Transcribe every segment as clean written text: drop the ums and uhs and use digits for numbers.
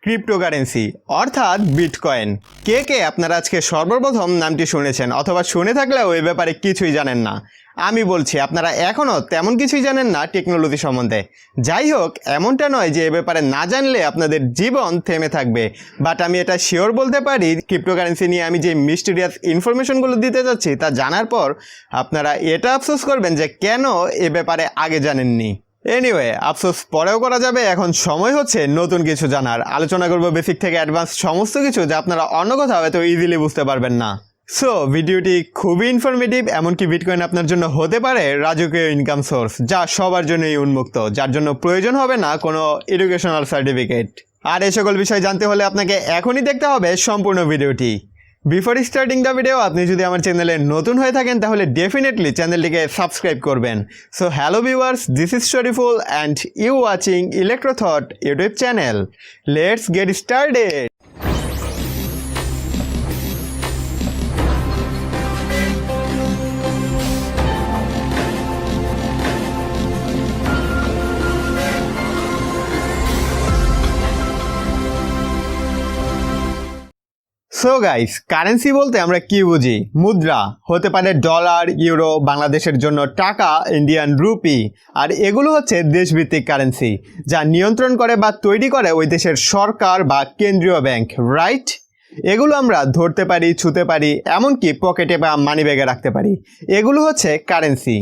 Cryptocurrency অর্থাৎ bitcoin. কে আপনারা আজকে সর্বপ্রথম নামটি শুনেছেন অথবা শুনে থাকলেও এই ব্যাপারে কিছুই জানেন না। আমি বলছি আপনারা এখনও তেমন কিছুই জানেন না টেকনোলজি সম্বন্ধে। যাই হোক, এমনটা নয় যে এ ব্যাপারে না জানলে আপনাদের জীবন থেমে থাকবে, বাট আমি এটা শিওর বলতে পারি ক্রিপ্টোকারেন্সি নিয়ে আমি যে মিস্টিরিয়াস ইনফরমেশনগুলো দিতে যাচ্ছি তা জানার পর আপনারা এটা আফসোস করবেন যে কেন এ ব্যাপারে আগে জানেননি। এনিওয়ে, আফসোস পরেও করা যাবে, এখন সময় হচ্ছে নতুন কিছু জানার। আলোচনা করব বেসিক থেকে অ্যাডভান্স সমস্ত কিছু যা আপনারা অন্য কোথাও এত ইজিলি বুঝতে পারবেন না। সো ভিডিওটি খুবই ইনফরমেটিভ, এমনকি বিটকয়েন আপনার জন্য হতে পারে রাজকীয় ইনকাম সোর্স যা সবার জন্যই উন্মুক্ত, যার জন্য প্রয়োজন হবে না কোনো এডুকেশনাল সার্টিফিকেট। আর এই সকল বিষয় জানতে হলে আপনাকে এখনই দেখতে হবে সম্পূর্ণ ভিডিওটি। বিফোর স্টার্টিং দ্য ভিডিও, আপনি যদি আমার চ্যানেলে নতুন হয়ে থাকেন তাহলে ডেফিনেটলি চ্যানেলটিকে সাবস্ক্রাইব করবেন। So hello viewers, this is Shariful and you watching Electro Thought YouTube channel. Let's get started. So guys, currency বলতে আমরা কি বুঝি? মুদ্রা। হতে পারে ডলার, ইউরো, বাংলাদেশের জন্য টাকা, ইন্ডিয়ান রুপি। আর এগুলো হচ্ছে দেশভিত্তিক কারেন্সি যা নিয়ন্ত্রণ করে বা তৈরি করে ওই দেশের সরকার বা কেন্দ্রীয় ব্যাংক, রাইট? এগুলো আমরা ধরতে পারি, ছুঁতে পারি, এমনকি পকেটে বা মানি ব্যাগে রাখতে পারি। এগুলো হচ্ছে কারেন্সি।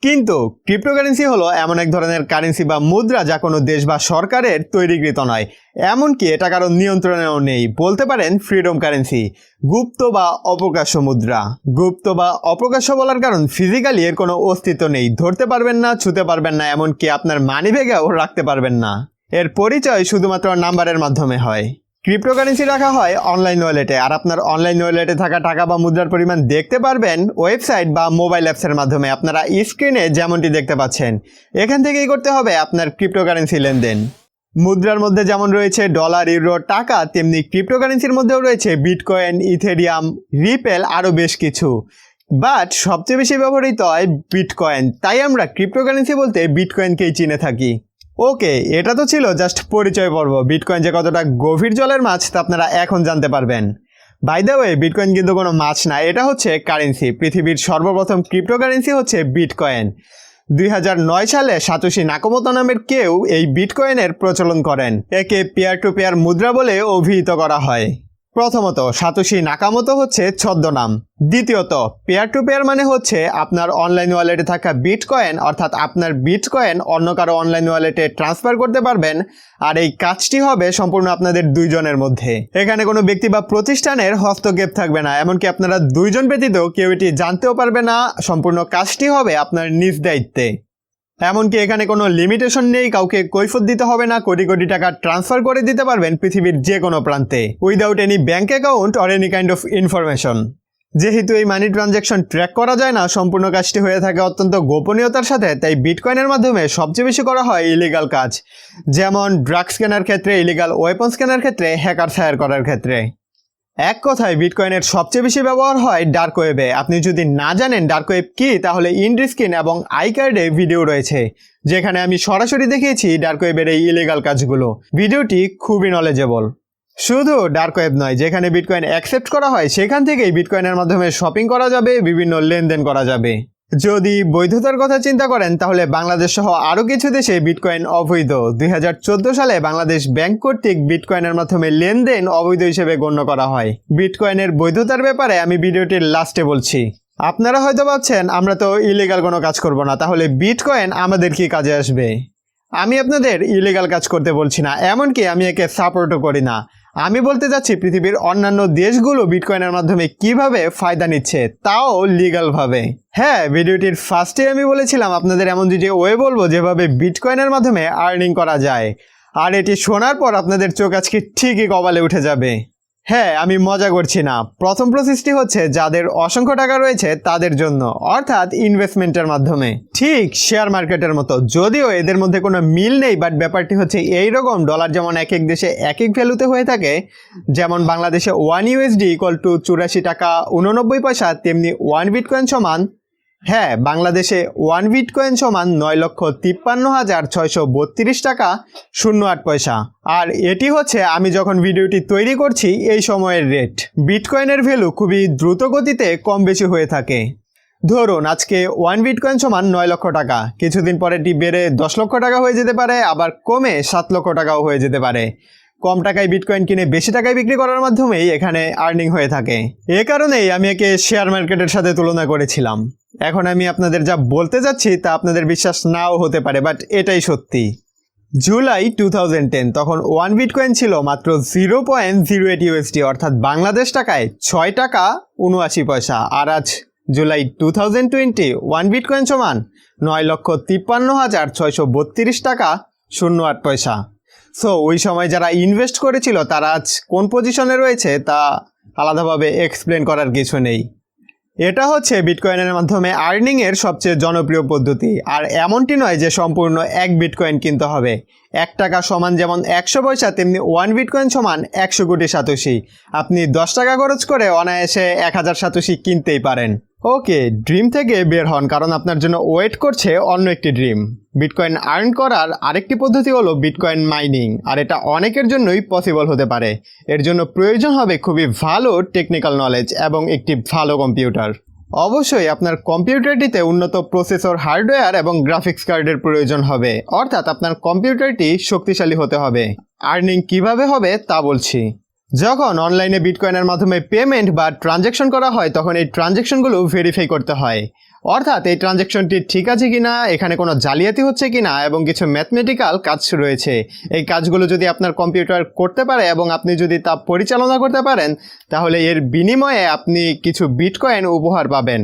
কিন্তু ক্রিপ্টোকারেন্সি হলো এমন এক ধরনের কারেন্সি বা মুদ্রা যা কোনো দেশ বা সরকারের তৈরিকৃত নয়, এমনকি এটা কারো নিয়ন্ত্রণেও নেই। বলতে পারেন ফ্রিডম কারেন্সি, গুপ্ত বা অপ্রকাশ্য মুদ্রা। গুপ্ত বা অপ্রকাশ্য বলার কারণ ফিজিক্যালি এর কোনো অস্তিত্ব নেই, ধরতে পারবেন না, ছুঁতে পারবেন না, এমনকি আপনার মানি ব্যাগেও রাখতে পারবেন না। এর পরিচয় শুধুমাত্র নাম্বারের মাধ্যমে হয়। ক্রিপ্টোকারেন্সি রাখা হয় অনলাইন ওয়ালেটে, আর আপনার অনলাইন ওয়ালেটে থাকা টাকা বা মুদ্রার পরিমাণ দেখতে পারবেন ওয়েবসাইট বা মোবাইল অ্যাপসের মাধ্যমে। আপনারা স্ক্রিনে যেমনটি দেখতে পাচ্ছেন, এখান থেকেই করতে হবে আপনার ক্রিপ্টোকারেন্সি লেনদেন। মুদ্রার মধ্যে যেমন রয়েছে ডলার, ইউরো, টাকা, তেমনি ক্রিপ্টোকারেন্সির মধ্যেও রয়েছে বিটকয়েন, ইথেরিয়াম, রিপেল, আরও বেশ কিছু। বাট সবচেয়ে বেশি ব্যবহৃত হয় বিটকয়েন, তাই আমরা ক্রিপ্টোকারেন্সি বলতে বিটকয়েনকেই চিনে থাকি। ওকে, এটা তো ছিল জাস্ট পরিচয় পর্ব। বিটকয়েন যে কতটা গভীর জলের মাছ তা আপনারা এখন জানতে পারবেন। বাই দ্য ওয়ে, বিটকয়েন কিন্তু কোনো মাছ না, এটা হচ্ছে কারেন্সি। পৃথিবীর সর্বপ্রথম ক্রিপ্টোকারেন্সি হচ্ছে বিটকয়েন। 2009 সালে সাতোশি নাকামোতো নামের কেউ এই বিটকয়েনের প্রচলন করেন। একে পেয়ার টু পেয়ার মুদ্রা বলে অভিহিত করা হয়। প্রথমত, সাতোশি নাকামোতো হচ্ছে ছদ্মনাম। দ্বিতীয়ত, পেয়ার টু পেয়ার মানে হচ্ছে আপনার অনলাইন ওয়ালেটে থাকা বিটকয়েন, অর্থাৎ আপনার বিটকয়েন অন্য কারো অনলাইন ওয়ালেটে ট্রান্সফার করতে পারবেন, আর এই কাজটি হবে সম্পূর্ণ আপনাদের দুইজনের মধ্যে। এখানে কোনো ব্যক্তি বা প্রতিষ্ঠানের হস্তক্ষেপ থাকবে না, এমনকি আপনারা দুইজন ব্যতীত কেউ এটি জানতেও পারবে না। সম্পূর্ণ কাজটি হবে আপনার নিজ দায়িত্বে। এমনকি এখানে কোনো লিমিটেশন নেই, কাউকে কৈফিয়ত দিতে হবে না, কোটি কোটি টাকা ট্রান্সফার করে দিতে পারবেন পৃথিবীর যে কোনো প্রান্তে without any bank account or any kind of information. যেহেতু এই মানি ট্রানজ্যাকশন ট্র্যাক করা যায় না, সম্পূর্ণ কাজটি হয়ে থাকে অত্যন্ত গোপনীয়তার সাথে, তাই বিটকয়েনের মাধ্যমে সবচেয়ে বেশি করা হয় ইলিগাল কাজ, যেমন ড্রাগস কেনার ক্ষেত্রে, ইলিগাল ওয়েপন্স কেনার ক্ষেত্রে, হ্যাকার ফায়ার করার ক্ষেত্রে। এক কথায় বিটকয়েনের সবচেয়ে বেশি ব্যবহার হয় ডার্ক ওয়েবে। আপনি যদি না জানেন ডার্ক ওয়েব কি, তাহলে ইন্ড স্ক্রিন এবং আই কার্ডে ভিডিও রয়েছে যেখানে আমি সরাসরি দেখিয়েছি ডার্ক ওয়েবের এই ইলিগাল কাজগুলো। ভিডিওটি খুবই নলেজেবল। শুধু ডার্ক ওয়েব নয়, যেখানে বিটকয়েন অ্যাকসেপ্ট করা হয় সেখান থেকেই বিটকয়েনের মাধ্যমে শপিং করা যাবে, বিভিন্ন লেনদেন করা যাবে। যদি বৈধতার কথা চিন্তা করেন তাহলে বাংলাদেশ সহ আরও কিছু দেশে বিটকয়েন অবৈধ। 2014 সালে বাংলাদেশ ব্যাংক কর্তৃক বিটকয়েনের মাধ্যমে লেনদেন অবৈধ হিসেবে গণ্য করা হয়। বিটকয়েনের বৈধতার ব্যাপারে আমি ভিডিওটির লাস্টে বলছি। আপনারা হয়তো ভাবছেন আমরা তো ইলিগাল কোনো কাজ করব না, তাহলে বিটকয়েন আমাদের কি কাজে আসবে? আমি আপনাদের ইলিগাল কাজ করতে বলছি না, এমনকি আমি একে সাপোর্টও করি না। আমি বলতে যাচ্ছি পৃথিবীর অন্যান্য দেশগুলো বিটকয়েনের মাধ্যমে কিভাবে ফায়দা নিচ্ছে, তাও লিগ্যালভাবে। হ্যাঁ, ভিডিওটির ফার্স্টে আমি বলেছিলাম আপনাদের এমন যে ওয়ে বলবো যেভাবে বিটকয়েনের মাধ্যমে আর্নিং করা যায়, আর এটি শোনার পর আপনাদের চোখ আজকে ঠিকই কপালে উঠে যাবে। হ্যাঁ, আমি মজা করছি না। প্রথম প্রসেসটি হচ্ছে যাদের অসংখ্য টাকা রয়েছে তাদের জন্য, অর্থাৎ ইনভেস্টমেন্টের মাধ্যমে, ঠিক শেয়ার মার্কেটের মতো। যদিও এদের মধ্যে কোনো মিল নেই, বাট ব্যাপারটি হচ্ছে এইরকম। ডলার যেমন এক এক দেশে এক এক ভ্যালুতে হয়ে থাকে, যেমন বাংলাদেশে 1 USD = 84 টাকা 89 পয়সা, তেমনি 1 বিটকয়েন সমান হ্যাঁ, বাংলাদেশে 1 বিটকয়েন সমান 9,53,632 টাকা 08 পয়সা। আর এটি হচ্ছে আমি যখন ভিডিওটি তৈরি করছি এই সময়ের রেট। বিটকয়েনের ভ্যালু খুবই দ্রুত গতিতে কম বেশি হয়ে থাকে। ধরুন আজকে 1 বিটকয়েন সমান 9 লক্ষ টাকা, কিছুদিন পরে এটি বেড়ে 10 লক্ষ টাকা হয়ে যেতে পারে, আবার কমে 7 লক্ষ টাকাও হয়ে যেতে পারে। কম টাকায় বিটকয়েন কিনে বেশি টাকায় বিক্রি করার মাধ্যমেই এখানে আর্নিং হয়ে থাকে। এ কারণেই আমি একে শেয়ার মার্কেটের সাথে তুলনা করেছিলাম। এখন আমি আপনাদের যা বলতে যাচ্ছি তা আপনাদের বিশ্বাস নাও হতে পারে, বাট এটাই সত্যি। জুলাই 2010 তখন 1 বিটকয়েন ছিল মাত্র 0.08 ইউএসডি, অর্থাৎ বাংলাদেশ টাকায় 6 টাকা 79 পয়সা। আর আজ জুলাই 2020 1 বিটকয়েন সমান 9,53,632 টাকা 08 পয়সা। সো ওই সময় যারা ইনভেস্ট করেছিল তারা আজ কোন পজিশনে রয়েছে তা আলাদাভাবে এক্সপ্লেন করার কিছু নেই। এটা হচ্ছে বিটকয়েনের মাধ্যমে আর্নিংয়ের সবচেয়ে জনপ্রিয় পদ্ধতি। আর এমনটি নয় যে সম্পূর্ণ 1 বিটকয়েন কিনতে হবে। 1 টাকা সমান যেমন 100 পয়সা, তেমনি 1 বিটকয়েন সমান 100 কোটি সাতোশি। আপনি 10 টাকা খরচ করে অনায়াসে 1000 সাতোশি কিনতেই পারেন। ওকে, ড্রিম থেকে বের হন, কারণ আপনার জন্য ওয়েট করছে অন্য একটি ড্রিম। বিটকয়েন আর্ন করার আরেকটি পদ্ধতি হলো বিটকয়েন মাইনিং, আর এটা অনেকের জন্যই পসিবল হতে পারে। এর জন্য প্রয়োজন হবে খুবই ভালো টেকনিক্যাল নলেজ এবং একটি ভালো কম্পিউটার। অবশ্যই আপনার কম্পিউটারটিতে উন্নত প্রসেসর, হার্ডওয়্যার এবং গ্রাফিক্স কার্ডের প্রয়োজন হবে, অর্থাৎ আপনার কম্পিউটারটি শক্তিশালী হতে হবে। আর্নিং কিভাবে হবে তা বলছি। যখন অনলাইনে বিটকয়েনের মাধ্যমে পেমেন্ট বা ট্রানজ্যাকশন করা হয় তখন এই ট্রানজ্যাকশনগুলো ভেরিফাই করতে হয়, অর্থাৎ এই ট্রানজ্যাকশনটি ঠিক আছে কিনা, এখানে কোনো জালিয়াতি হচ্ছে কিনা, এবং কিছু ম্যাথমেটিক্যাল কাজ রয়েছে। এই কাজগুলো যদি আপনার কম্পিউটার করতে পারে এবং আপনি যদি তা পরিচালনা করতে পারেন, তাহলে এর বিনিময়ে আপনি কিছু বিটকয়েন উপহার পাবেন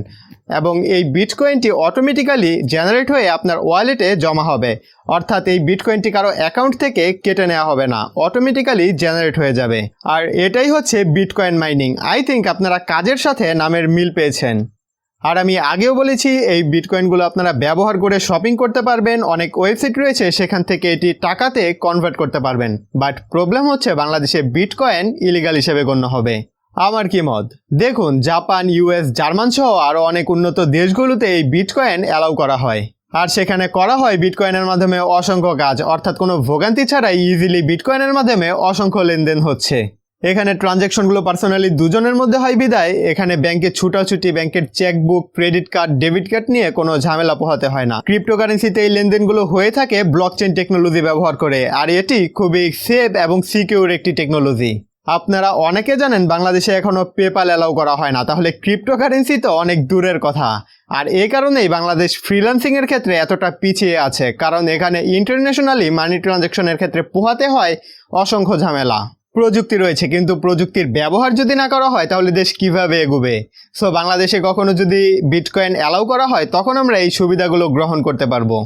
এবং এই বিটকয়েনটি অটোমেটিক্যালি জেনারেট হয়ে আপনার ওয়ালেটে জমা হবে। অর্থাৎ এই বিটকয়েনটি কারো অ্যাকাউন্ট থেকে কেটে নেওয়া হবে না, অটোমেটিক্যালি জেনারেট হয়ে যাবে। আর এটাই হচ্ছে বিটকয়েন মাইনিং। আই থিঙ্ক আপনারা কাজের সাথে নামের মিল পেয়েছেন। আর আমি আগেও বলেছি এই বিটকয়েনগুলো আপনারা ব্যবহার করে শপিং করতে পারবেন। অনেক ওয়েবসাইট রয়েছে, সেখান থেকে এটি টাকাতে কনভার্ট করতে পারবেন। বাট প্রবলেম হচ্ছে বাংলাদেশে বিটকয়েন ইলিগাল হিসেবে গণ্য হবে। আমার কি মত? দেখুন, জাপান, ইউএস, জার্মান সহ আরও অনেক উন্নত দেশগুলোতে এই বিটকয়েন অ্যালাউ করা হয়, আর সেখানে করা হয় বিটকয়েনের মাধ্যমে অসংখ্য কাজ, অর্থাৎ কোনো ভোগান্তি ছাড়াই ইজিলি বিটকয়েনের মাধ্যমে অসংখ্য লেনদেন হচ্ছে। এখানে ট্রানজ্যাকশনগুলো পার্সোনালি দুজনের মধ্যে হয় বিদায় এখানে ব্যাংকে ছুটাছুটি, ব্যাংকের chequebook, credit card, debit card নিয়ে কোনো ঝামেলা পোহাতে হয় না। ক্রিপ্টোকারেন্সিতে এই লেনদেনগুলো হয়ে থাকে ব্লকচেন টেকনোলজি ব্যবহার করে, আর এটি খুবই সেফ এবং সিকিউর একটি টেকনোলজি। আপনারা অনেকে জানেন বাংলাদেশে এখনও পেপ্যাল অ্যালাউ করা হয় না, তাহলে ক্রিপ্টোকারেন্সি তো অনেক দূরের কথা। আর এই কারণেই বাংলাদেশ ফ্রিল্যান্সিংয়ের ক্ষেত্রে এতটা পিছিয়ে আছে, কারণ এখানে ইন্টারন্যাশনালি মানি ট্রানজ্যাকশনের ক্ষেত্রে পোহাতে হয় অসংখ্য ঝামেলা। প্রযুক্তি রয়েছে, কিন্তু প্রযুক্তির ব্যবহার যদি না করা হয় তাহলে দেশ কিভাবে এগোবে? সো বাংলাদেশে কখনো যদি বিটকয়েন অ্যালাউ করা হয় তখন আমরা এই সুবিধাগুলো গ্রহণ করতে পারবো।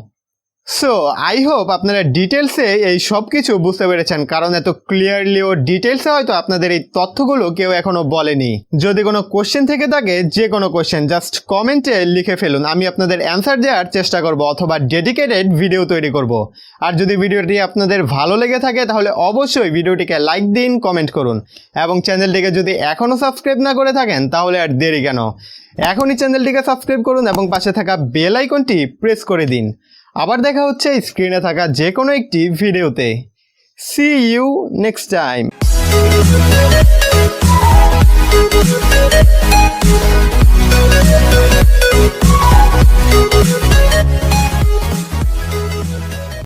সো আই হোপ আপনারা ডিটেলসে এই সব কিছু বুঝতে পেরেছেন, কারণ এত ক্লিয়ারলি ও ডিটেলসে হয়তো আপনাদের এই তথ্যগুলো কেউ এখনো বলেনি। যদি কোনো কোশ্চেন থেকে থাকে, যে কোনো কোশ্চেন জাস্ট কমেন্টে লিখে ফেলুন, আমি আপনাদের অ্যান্সার দেওয়ার চেষ্টা করব অথবা ডেডিকেটেড ভিডিও তৈরি করব। আর যদি ভিডিওটি আপনাদের ভালো লেগে থাকে তাহলে অবশ্যই ভিডিওটিকে লাইক দিন, কমেন্ট করুন, এবং চ্যানেলটিকে যদি এখনও সাবস্ক্রাইব না করে থাকেন তাহলে আর দেরি কেন, এখনই চ্যানেলটিকে সাবস্ক্রাইব করুন এবং পাশে থাকা বেল আইকনটি প্রেস করে দিন। আবার দেখা হচ্ছে স্ক্রিনে থাকা যে কোনো একটি ভিডিওতে। See you next time.